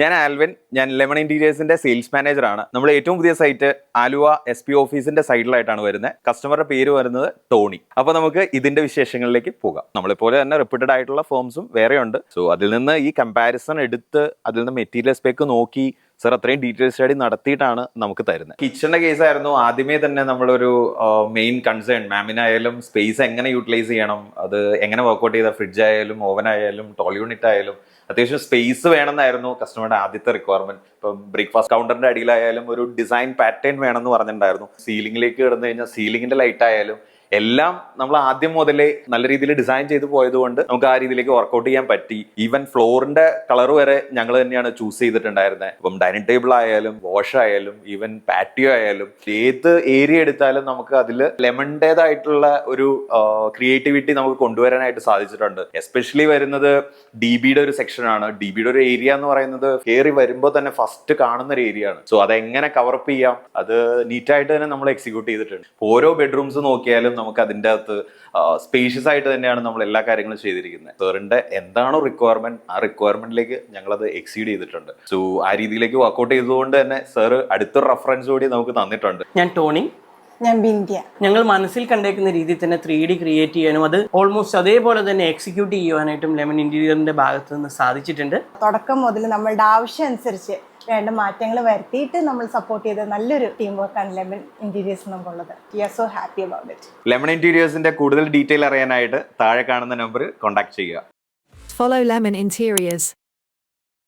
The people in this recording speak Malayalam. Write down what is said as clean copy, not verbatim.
ഞാൻ ആൽവിൻ. ഞാൻ ലെമൺ ഇന്റീരിയേഴ്സിന്റെ സെയിൽസ് മാനേജറാണ്. നമ്മുടെ ഏറ്റവും പുതിയ സൈറ്റ് ആലുവ SP ഓഫീസിന്റെ സൈഡിലായിട്ടാണ് വരുന്നത്. കസ്റ്റമറുടെ പേര് വരുന്നത് ടോണി. അപ്പൊ നമുക്ക് ഇതിന്റെ വിശേഷങ്ങളിലേക്ക് പോകാം. നമ്മളെപ്പോലെ തന്നെ റെപ്യൂട്ടഡ് ആയിട്ടുള്ള ഫേംസും വേറെ ഉണ്ട്. സോ അതിൽ നിന്ന് ഈ കമ്പാരിസൺ എടുത്ത് അതിൽ നിന്ന് മെറ്റീരിയൽ സ്പെക്ക് നോക്കി സർ അത്രയും ഡീറ്റെയിൽ സ്റ്റഡി നടത്തിയിട്ടാണ് നമുക്ക് തരുന്നത്. കിച്ചണിന്റെ കേസ് ആയിരുന്നു ആദ്യമേ തന്നെ നമ്മളൊരു മെയിൻ കൺസേൺ. മാമിനായാലും സ്പേസ് എങ്ങനെ യൂട്ടിലൈസ് ചെയ്യണം, അത് എങ്ങനെ വർക്ക്ഔട്ട് ചെയ്ത ഫ്രിഡ്ജ് ആയാലും ഓവൻ ആയാലും ടോൾ യൂണിറ്റ് ആയാലും അത്യാവശ്യം സ്പേസ് വേണമെന്നായിരുന്നു കസ്റ്റമറുടെ ആദ്യത്തെ റിക്വയർമെന്റ്. ഇപ്പം ബ്രേക്ക്ഫാസ്റ്റ് കൗണ്ടറിന്റെ അടിയിലായാലും ഒരു ഡിസൈൻ പാറ്റേൺ വേണമെന്ന് പറഞ്ഞിട്ടുണ്ടായിരുന്നു. സീലിംഗിലേക്ക് കിടന്നു കഴിഞ്ഞാൽ സീലിംഗിന്റെ ലൈറ്റ് ആയാലും എല്ലാം നമ്മൾ ആദ്യം മുതലേ നല്ല രീതിയിൽ ഡിസൈൻ ചെയ്ത് പോയതുകൊണ്ട് നമുക്ക് ആ രീതിയിലേക്ക് വർക്ക്ഔട്ട് ചെയ്യാൻ പറ്റി. ഈവൻ ഫ്ലോറിന്റെ കളർ വരെ ഞങ്ങൾ തന്നെയാണ് ചൂസ് ചെയ്തിട്ടുണ്ടായിരുന്നത്. ഇപ്പം ഡൈനിങ് ടേബിൾ ആയാലും വാഷ് ആയാലും ഈവൻ പാറ്റിയോ ആയാലും ഏത് ഏരിയ എടുത്താലും നമുക്ക് അതിൽ ലെമണിൻ്റെതായിട്ടുള്ള ഒരു ക്രിയേറ്റിവിറ്റി നമുക്ക് കൊണ്ടുവരാനായിട്ട് സാധിച്ചിട്ടുണ്ട്. എസ്പെഷ്യലി വരുന്നത് DBയുടെ ഒരു സെക്ഷനാണ്. DBയുടെ ഒരു ഏരിയ എന്ന് പറയുന്നത് കയറി വരുമ്പോൾ തന്നെ ഫസ്റ്റ് കാണുന്ന ഒരു ഏരിയ ആണ്. സോ അതെങ്ങനെ കവറപ്പ് ചെയ്യാം, അത് നീറ്റായിട്ട് തന്നെ നമ്മൾ എക്സിക്യൂട്ട് ചെയ്തിട്ടുണ്ട്. ഓരോ ബെഡ്റൂംസ് നോക്കിയാലും നമുക്ക് അതിൻ്റെ അകത്ത് സ്പേഷ്യസ് ആയിട്ട് തന്നെയാണ് നമ്മൾ എല്ലാ കാര്യങ്ങളും ചെയ്തിരിക്കുന്നത്. സാറിന്റെ എന്താണോ റിക്വയർമെന്റ് ആ റിക്വയർമെന്റിലേക്ക് ഞങ്ങളത് എക്സീഡ് ചെയ്തിട്ടുണ്ട്. സോ ആ രീതിയിലേക്ക് വർക്ക്ഔട്ട് ചെയ്തുകൊണ്ട് തന്നെ സാറ് അടുത്തൊരു റെഫറൻസ് കൂടി നമുക്ക് തന്നിട്ടുണ്ട്. ഞാൻ ടോണി. ഞാൻ ബിന്ധ്യ. ഞങ്ങൾ മനസ്സിൽ കണ്ടേക്കുന്ന രീതിയിൽ തന്നെ 3D ക്രിയേറ്റ് ചെയ്യാനും അത് ഓൾമോസ്റ്റ് അതേപോലെ തന്നെ എക്സിക്യൂട്ട് ചെയ്യുവാനായിട്ടും ലെമൺ ഇന്റീരിയറിന്റെ ഭാഗത്ത് നിന്ന് സാധിച്ചിട്ടുണ്ട്. തുടക്കം മുതൽ നമ്മളുടെ ആവശ്യം അനുസരിച്ച് വേണ്ട മാറ്റങ്ങൾ വരുത്തിയിട്ട് നമ്മൾ സപ്പോർട്ട് ചെയ്ത നല്ലൊരു ടീം വർക്കാണ് ലെമൺ ഇന്റീരിയേഴ്സ് നമുക്കുള്ളത്. We are so happy about it. Lemon ഇന്റീരിയേഴ്സിന്റെ കൂടുതൽ ഡീറ്റെയിൽ അറിയാനായിട്ട് താഴെ കാണുന്ന നമ്പർ കോൺടാക്ട് ചെയ്യുക. Follow Lemon Interiors